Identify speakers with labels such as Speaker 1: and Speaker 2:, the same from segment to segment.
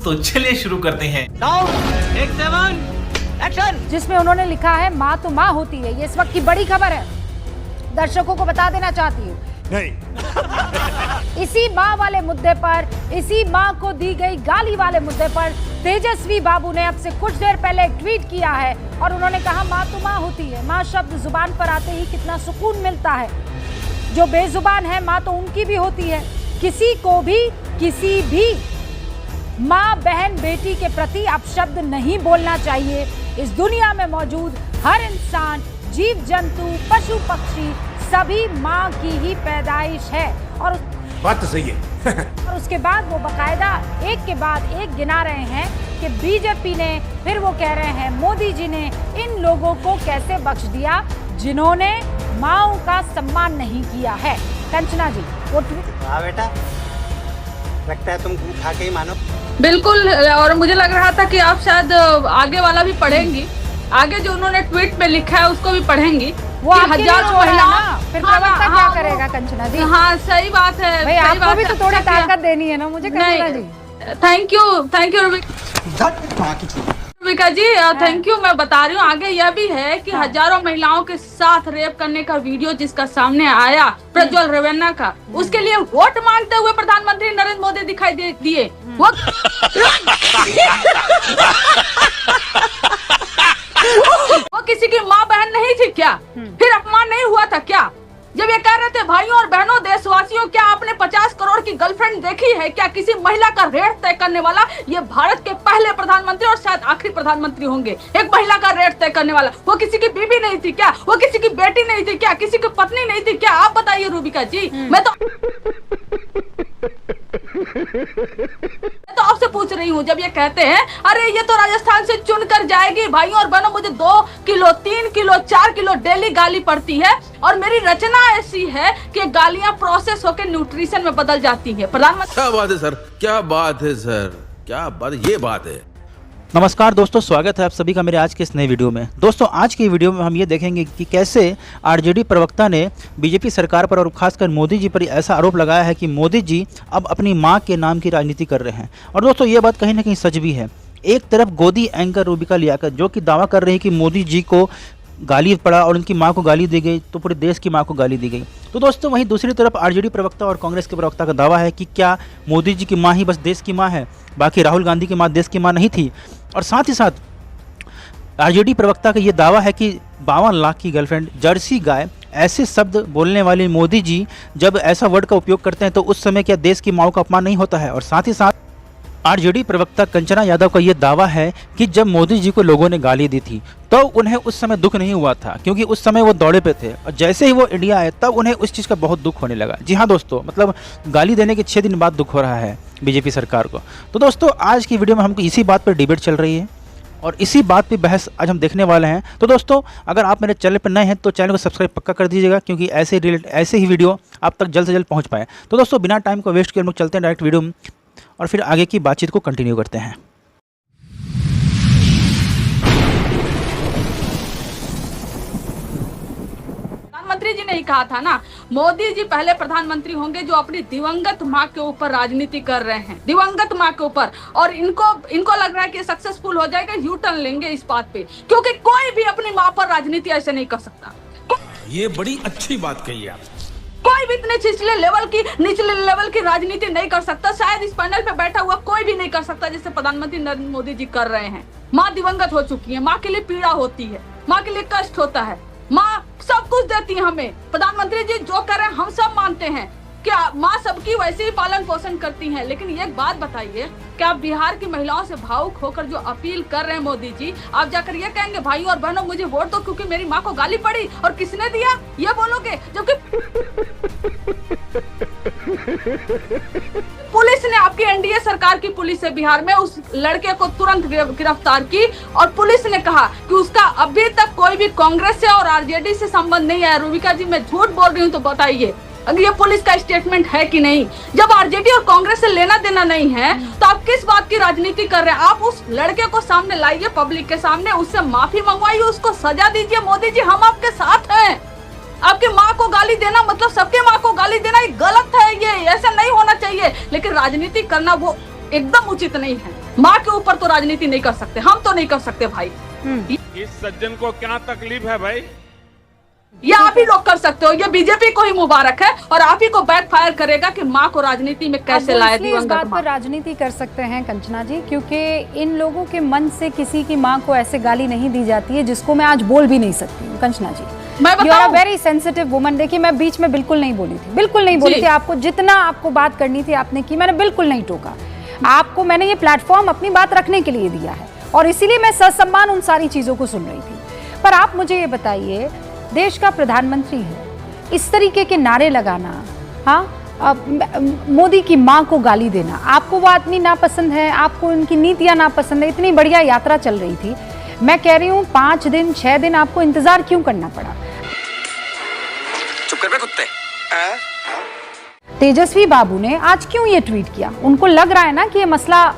Speaker 1: तो चलिए शुरू करते हैं।
Speaker 2: जिसमें उन्होंने लिखा है माँ तो माँ होती है। ये इस वक्त की बड़ी खबर है, दर्शकों को बता देना चाहती हूँ। नहीं। इसी माँ वाले मुद्दे पर, इसी माँ को दी गई गाली वाले मुद्दे पर तेजस्वी बाबू ने अब से कुछ देर पहले एक ट्वीट किया है और उन्होंने कहा माँ तो माँ होती है। माँ शब्द जुबान पर आते ही कितना सुकून मिलता है। जो बेजुबान है माँ तो उनकी भी होती है। किसी को भी किसी भी माँ बहन बेटी के प्रति अपशब्द नहीं बोलना चाहिए। इस दुनिया में मौजूद हर इंसान, जीव जंतु, पशु पक्षी सभी माँ की ही पैदाइश है। और
Speaker 3: बात तो सही है।
Speaker 2: और उसके बाद वो बकायदा एक के बाद एक गिना रहे हैं कि बीजेपी ने, फिर वो कह रहे हैं मोदी जी ने इन लोगों को कैसे बख्श दिया जिन्होंने माँओं का सम्मान नहीं किया है। कंचना जी वो
Speaker 4: हाँ बेटा, लगता है तुम खा के ही मानो।
Speaker 5: बिल्कुल, और मुझे लग रहा था कि आप शायद आगे वाला भी पढ़ेंगी। आगे जो उन्होंने ट्वीट में लिखा है उसको भी पढ़ेंगी।
Speaker 2: वो हजारों महिलाओं, फिर प्रवक्ता क्या करेगा कंचना जी?
Speaker 5: हाँ सही बात है
Speaker 2: भाई, आपको भी तो थोड़ी ताकत देनी है ना मुझे Kanchana ji.
Speaker 5: Thank you Rubika ji, thank you. मैं बता रही हूँ आगे यह भी है कि हजारों महिलाओं के साथ रेप करने का वीडियो जिसका सामने आया प्रज्वल रेवन्ना का, उसके लिए वोट मांगते हुए प्रधानमंत्री नरेंद्र मोदी दिखाई दिए। वो किसी की माँ बहन नहीं थी क्या? फिर अपमान नहीं हुआ था क्या? जब ये कह रहे थे भाइयों और बहनों देशवासियों, क्या आपने 50 करोड़ की गर्लफ्रेंड देखी है क्या? किसी महिला का रेट तय करने वाला ये भारत के पहले प्रधानमंत्री और शायद आखिरी प्रधानमंत्री होंगे। एक महिला का रेट तय करने वाला, वो किसी की बीवी नहीं थी क्या? वो किसी की बेटी नहीं थी क्या? किसी की पत्नी नहीं थी क्या? आप बताइए रूबिका जी। मैं तो आपसे पूछ रही हूँ, जब ये कहते हैं अरे ये तो राजस्थान से चुन कर जाएगी, भाइयों और बहनों मुझे 2 किलो 3 किलो 4 किलो डेली गाली पड़ती है और मेरी रचना ऐसी है कि गालियां प्रोसेस होकर न्यूट्रिशन में बदल जाती है। प्रधानमंत्री
Speaker 6: क्या बात है सर, क्या बात है सर, क्या बात, ये बात है।
Speaker 7: नमस्कार दोस्तों, स्वागत है आप सभी का मेरे आज के इस नए वीडियो में। दोस्तों आज की वीडियो में हम ये देखेंगे कि कैसे आरजेडी प्रवक्ता ने बीजेपी सरकार पर और खासकर मोदी जी पर ऐसा आरोप लगाया है कि मोदी जी अब अपनी मां के नाम की राजनीति कर रहे हैं। और दोस्तों ये बात कहीं ना कहीं सच भी है। एक तरफ गोदी एंकर रूबिका लियाकत जो कि दावा कर रही है कि मोदी जी को गाली पड़ा और उनकी मां को गाली दी गई तो पूरे देश की मां को गाली दी गई। तो दोस्तों वहीं दूसरी तरफ आरजेडी प्रवक्ता और कांग्रेस के प्रवक्ता का दावा है कि क्या मोदी जी की मां ही बस देश की मां है, बाकी राहुल गांधी की मां देश की मां नहीं थी। और साथ ही साथ आरजेडी प्रवक्ता का ये दावा है कि 52 लाख की गर्लफ्रेंड, जर्सी गाय, ऐसे शब्द बोलने वाले मोदी जी जब ऐसा वर्ड का उपयोग करते हैं तो उस समय क्या देश की माओं का अपमान नहीं होता है। और साथ ही साथ आरजेडी प्रवक्ता कंचना यादव का ये दावा है कि जब मोदी जी को लोगों ने गाली दी थी तो उन्हें उस समय दुख नहीं हुआ था क्योंकि उस समय वो दौड़े पे थे और जैसे ही वो इंडिया आए तब उन्हें उस चीज़ का बहुत दुख होने लगा। जी हाँ दोस्तों, मतलब गाली देने के 6 दिन बाद दुख हो रहा है बीजेपी सरकार को। तो दोस्तों आज की वीडियो में हमको इसी बात पर डिबेट चल रही है और इसी बात पे बहस आज हम देखने वाले हैं। तो दोस्तों अगर आप मेरे चैनल पर नए हैं तो चैनल को सब्सक्राइब पक्का कर दीजिएगा क्योंकि ऐसे ही वीडियो आप तक जल्द से जल्द पहुंच पाए। तो दोस्तों बिना टाइम को वेस्ट किए हम लोग चलते हैं डायरेक्ट वीडियो में और फिर आगे की बातचीत को कंटिन्यू करते हैं।
Speaker 5: प्रधानमंत्री जी ने ही कहा था ना, मोदी जी पहले प्रधानमंत्री होंगे जो अपनी दिवंगत माँ के ऊपर राजनीति कर रहे हैं, दिवंगत माँ के ऊपर। और इनको लग रहा है कि सक्सेसफुल हो जाएगा, यू टर्न लेंगे इस बात पे, क्योंकि कोई भी अपनी माँ पर राजनीति ऐसे नहीं कर सकता।
Speaker 6: ये बड़ी अच्छी बात कही आप।
Speaker 5: कोई भी इतने निचले लेवल की राजनीति नहीं कर सकता। शायद इस पैनल पे बैठा हुआ कोई भी नहीं कर सकता जैसे प्रधानमंत्री नरेंद्र मोदी जी कर रहे हैं। माँ दिवंगत हो चुकी है, माँ के लिए पीड़ा होती है, माँ के लिए कष्ट होता है, माँ सब कुछ देती है हमें। प्रधानमंत्री जी जो कर रहे हैं हम सब मानते हैं कि माँ सबकी वैसे ही पालन पोषण करती हैं। लेकिन एक बात बताइए, क्या आप बिहार की महिलाओं से भावुक होकर जो अपील कर रहे हैं मोदी जी, आप जाकर ये कहेंगे भाइयों और बहनों मुझे वोट दो क्योंकि मेरी माँ को गाली पड़ी और किसने दिया, ये बोलोगे? जबकि पुलिस ने, आपकी एनडीए सरकार की पुलिस है बिहार में, उस लड़के को तुरंत गिरफ्तार की और पुलिस ने कहा कि उसका अभी तक कोई भी कांग्रेस से और आरजेडी से संबंध नहीं है। रूबिका जी मैं झूठ बोल रही हूँ तो बताइए, अगर ये पुलिस का स्टेटमेंट है कि नहीं? जब आरजेडी और कांग्रेस से लेना देना नहीं है तो आप किस बात की राजनीति कर रहे हैं? आप उस लड़के को सामने लाइए, पब्लिक के सामने, उससे माफी मंगवाइए, उसको सजा दीजिए। मोदी जी हम आपके साथ हैं। आपकी माँ को गाली देना मतलब सबके माँ को गाली देना ये गलत है, ये ऐसा नहीं होना चाहिए। लेकिन राजनीति करना वो एकदम उचित नहीं है। माँ के ऊपर तो राजनीति नहीं कर सकते, हम तो नहीं कर सकते भाई।
Speaker 1: इस सज्जन को क्या तकलीफ है भाई?
Speaker 5: ये आप ही लोग कर सकते हो, ये बीजेपी को ही मुबारक है और आप ही को बैकफायर करेगा कि माँ को राजनीति में कैसे लाया
Speaker 2: इस बात पर राजनीति कर सकते हैं कंचना जी, क्योंकि इन लोगों के मन से किसी की माँ को ऐसे गाली नहीं दी जाती है जिसको मैं आज बोल भी नहीं सकती हूँ। Kanchana ji, you are a very sensitive woman. देखिए, मैं बीच में बिल्कुल नहीं बोली थी, बिल्कुल नहीं बोली थी। आपको जितना आपको बात करनी थी आपने की, मैंने बिल्कुल नहीं टोका आपको। मैंने ये प्लेटफॉर्म अपनी बात रखने के लिए दिया है और इसीलिए मैं ससम्मान उन सारी चीजों को सुन रही थी। पर आप मुझे ये बताइए, देश का प्रधानमंत्री है, इस तरीके के नारे लगाना, हाँ, मोदी की माँ को गाली देना, आपको वो आदमी नापसंद है, आपको उनकी नीतियां नापसंद है। इतनी बढ़िया यात्रा चल रही थी, मैं कह रही हूँ 5 दिन 6 दिन आपको इंतजार क्यों करना पड़ा?
Speaker 4: चुप कर बे कुत्ते।
Speaker 2: तेजस्वी बाबू ने आज क्यों ये ट्वीट किया? उनको लग रहा है ना कि ये मसला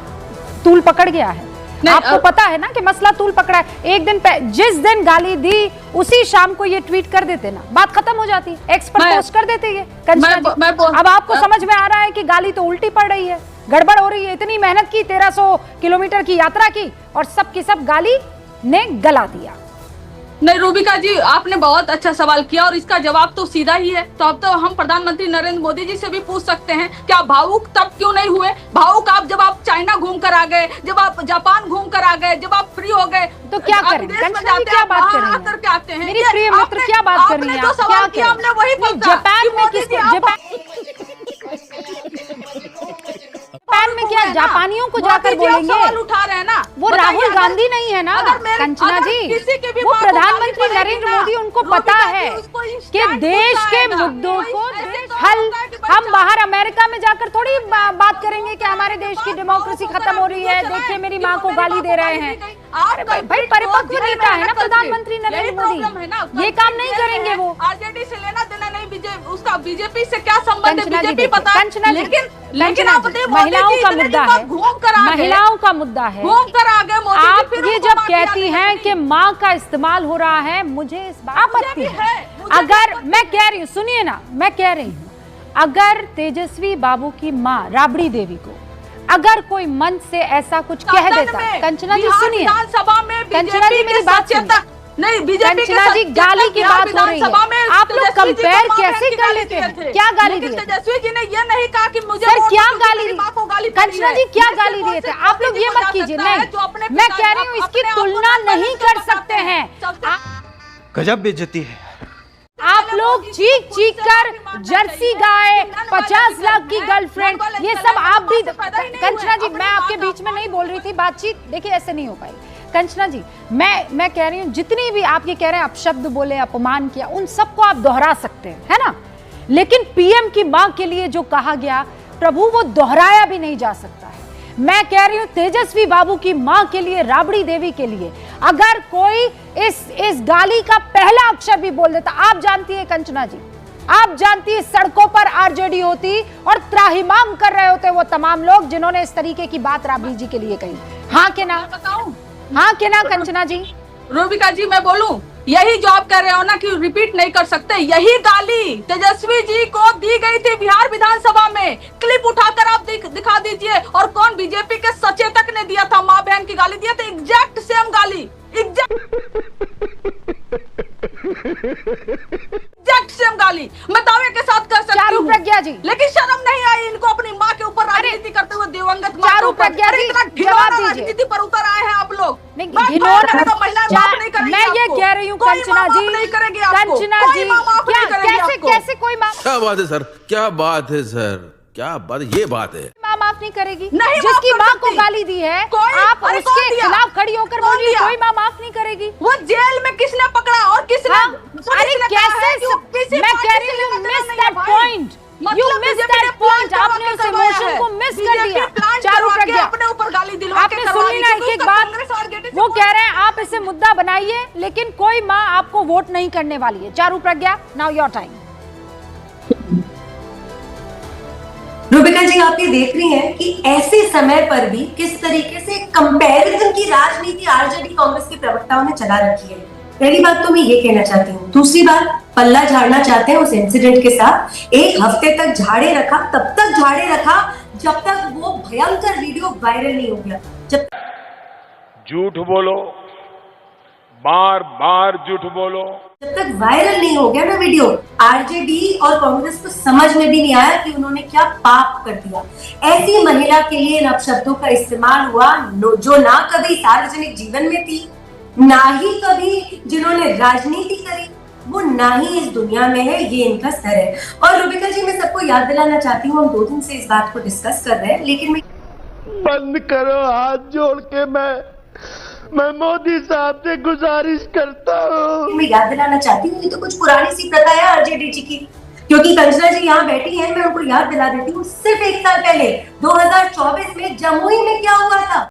Speaker 2: तूल पकड़ गया है। आपको पता है ना कि मसला तूल पकड़ा है। एक दिन जिस दिन गाली दी उसी शाम को ये ट्वीट कर देते ना, बात खत्म हो जाती। एक्स पर पोस्ट कर देते ये। अब आपको समझ में आ रहा है कि गाली तो उल्टी पड़ रही है, गड़बड़ हो रही है। इतनी मेहनत की, 1300 किलोमीटर की यात्रा की और सब की सब गाली ने गला दिया।
Speaker 5: नहीं रूबिका जी, आपने बहुत अच्छा सवाल किया और इसका जवाब तो सीधा ही है। तो अब तो हम प्रधानमंत्री नरेंद्र मोदी जी से भी पूछ सकते हैं कि आप भावुक तब क्यों नहीं हुए? भावुक आप जब आप चाइना घूम कर आ गए, जब आप जापान घूम कर आ गए, जब आप फ्री हो गए,
Speaker 2: तो क्या करें? क्या बात कर रही हैं? मेरी प्रिय मित्र, क्या बात कर रही हैं?
Speaker 5: जो सवाल किया हमने वही पूछा।
Speaker 2: जापान में किसको? जापान में क्या जापानियों को जाकर बोलेंगे?
Speaker 5: सवाल उठा रहे हैं ना,
Speaker 2: वो राहुल गांधी नहीं है ना कंचना जी, वो प्रधानमंत्री नरेंद्र मोदी। उनको पता है कि देश के मुद्दों को हल हम बाहर अमेरिका में जाकर थोड़ी बात करेंगे कि हमारे देश की डेमोक्रेसी खत्म हो रही है, देखिए मेरी माँ को गाली दे रहे हैं। भाई परिपक्व नेता है ना प्रधानमंत्री नरेंद्र मोदी, ये काम नहीं करेंगे वो।
Speaker 5: आरजेडी से लेना देना नहीं, उसका बीजेपी से क्या संबंध है बीजेपी पता है, लेकिन आप
Speaker 2: महिलाओं का मुद्दा है, महिलाओं का मुद्दा है।
Speaker 5: घूम कर आ गए मोदी।
Speaker 2: आप ये जब कहती हैं कि माँ का इस्तेमाल हो रहा है, मुझे इस बात आपत्ति है। अगर मैं कह रही हूँ, सुनिए ना, मैं कह रही हूँ, अगर तेजस्वी बाबू की माँ राबड़ी देवी को अगर कोई मन से ऐसा कुछ कह देता, कंचना जी सुनिए, कंचना जी मेरी बात सुनिए,
Speaker 5: नहीं बीजेपी
Speaker 2: कंचना जी गाली की बात हो रही है, आप लोग कंपेयर कैसे कर लेते हैं? क्या गाली दी?
Speaker 5: तेजस्वी जी ने ये नहीं कहा कि मुझे
Speaker 2: सर क्या गाली दी? कंचना जी क्या गाली दिए थे? आप लोग ये मत कीजिए। नहीं, मैं कह रही हूँ इसकी तुलना नहीं कर सकते हैं।
Speaker 7: गजब बेइज्जती है।
Speaker 2: आप लोग चीख चीख कर जर्सी गाय, 50 लाख की गर्लफ्रेंड, ये सब आप भी। कंचना जी मैं आपके बीच में नहीं बोल रही थी, बातचीत देखिए ऐसे नहीं हो पाई। कंचना जी मैं कह रही हूँ, जितनी भी आप ये कह रहे हैं अपशब्द बोले, अपमान किया, उन सबको आप दोहरा सकते हैं, है ना, लेकिन पीएम की मां के लिए जो कहा गया प्रभु, वो दोहराया भी नहीं जा सकता है। मैं कह रही हूँ तेजस्वी बाबू की मां के लिए, राबड़ी देवी के लिए, अगर कोई इस गाली का पहला अक्षर भी बोल देता, आप जानती है कंचना जी, आप जानती है सड़कों पर आरजेडी होती और त्राहिमाम कर रहे होते वो तमाम लोग जिन्होंने इस तरीके की बात राबड़ी जी के लिए कही। हाँ के ना?
Speaker 5: बताऊं?
Speaker 2: हाँ के ना कंचना जी?
Speaker 5: रूबिका जी मैं बोलूं, यही जो आप कह रहे हो ना कि रिपीट नहीं कर सकते, यही गाली तेजस्वी जी को दी गई थी बिहार विधानसभा में। क्लिप उठाकर आप दिखा दीजिए। और कौन बीजेपी के सचेतक ने दिया था, माँ बहन की गाली दिया था, एग्जैक्ट सेम गाली, एग्जैक्ट सेम गाली मैं दावे के साथ कर सकती हूँ।
Speaker 2: प्रज्ञा जी,
Speaker 5: लेकिन शर्म नहीं आई इनको अपनी माँ के ऊपर राजनीति करते हुए, दिवंगत माँ
Speaker 2: चारू प्रज्ञा जी जवाब दीजिए।
Speaker 5: राजनीति पर उतर आए हैं आप लोग।
Speaker 2: मैं ये कह रही हूँ कंचना जी, कंचना जी कैसे कोई माँ,
Speaker 6: क्या बात है सर, क्या बात है सर, क्या बात, ये बात है।
Speaker 2: माँ माफ नहीं करेगी? जिसकी माँ को गाली दी है आप उसके खिलाफ खड़ी होकर बोल रही है, कोई माँ माफ नहीं करेगी?
Speaker 5: वो जेल में किसने पकड़ा और किसने?
Speaker 2: अरे कैसे, मैं कह रही हूँ miss that point, you miss that point, आपने उस इमोशन को मिस कर दिया। चारू प्रज्ञा
Speaker 5: अपने ऊपर गाली दिलवा के
Speaker 2: आपने सुनी ना एक बात, वो कह रहे हैं आप इसे मुद्दा बनाइए, लेकिन कोई माँ आपको वोट नहीं करने वाली है। चारू प्रज्ञा नाउ योर टाइम।
Speaker 3: रूबिका जी आप ये देख रही हैं कि ऐसे समय पर भी किस तरीके से कंपैरिजन की राजनीति आरजेडी कांग्रेस के प्रवक्ताओं ने चला रखी है। पहली बात तो मैं ये कहना चाहती हूँ, दूसरी बात पल्ला झाड़ना चाहते हैं उस इंसिडेंट के साथ। 1 हफ्ते तक झाड़े रखा, तब तक झाड़े रखा जब तक वो भयंकर वीडियो वायरल नहीं हो गया। जब
Speaker 1: झूठ बोलो, बार बार झूठ बोलो।
Speaker 3: जब तक वायरल नहीं हो गया ना वीडियो, आरजेडी और कांग्रेस को समझ में भी नहीं आया कि उन्होंने क्या पाप कर दिया। ऐसी महिला के लिए इन अपशब्दों का इस्तेमाल हुआ जो ना कभी सार्वजनिक जीवन में थी, ना ही कभी जिन्होंने राजनीति करी, वो ना ही इस दुनिया में है। ये इनका स्तर है। और रूबिका जी, मैं सबको याद दिलाना चाहती हूँ, हम 2 दिन से इस बात को डिस्कस कर रहे हैं, लेकिन मैं
Speaker 8: बंद करो, हाथ जोड़ के मैं मोदी साहब से गुजारिश करता हूँ।
Speaker 3: मैं याद दिलाना चाहती हूँ, ये तो कुछ पुरानी सी प्रथा है आरजेडी जी की, क्योंकि कंचना जी यहाँ बैठी हैं, मैं उनको याद दिला देती हूँ। सिर्फ 1 साल पहले 2024 में जमुई में क्या हुआ था।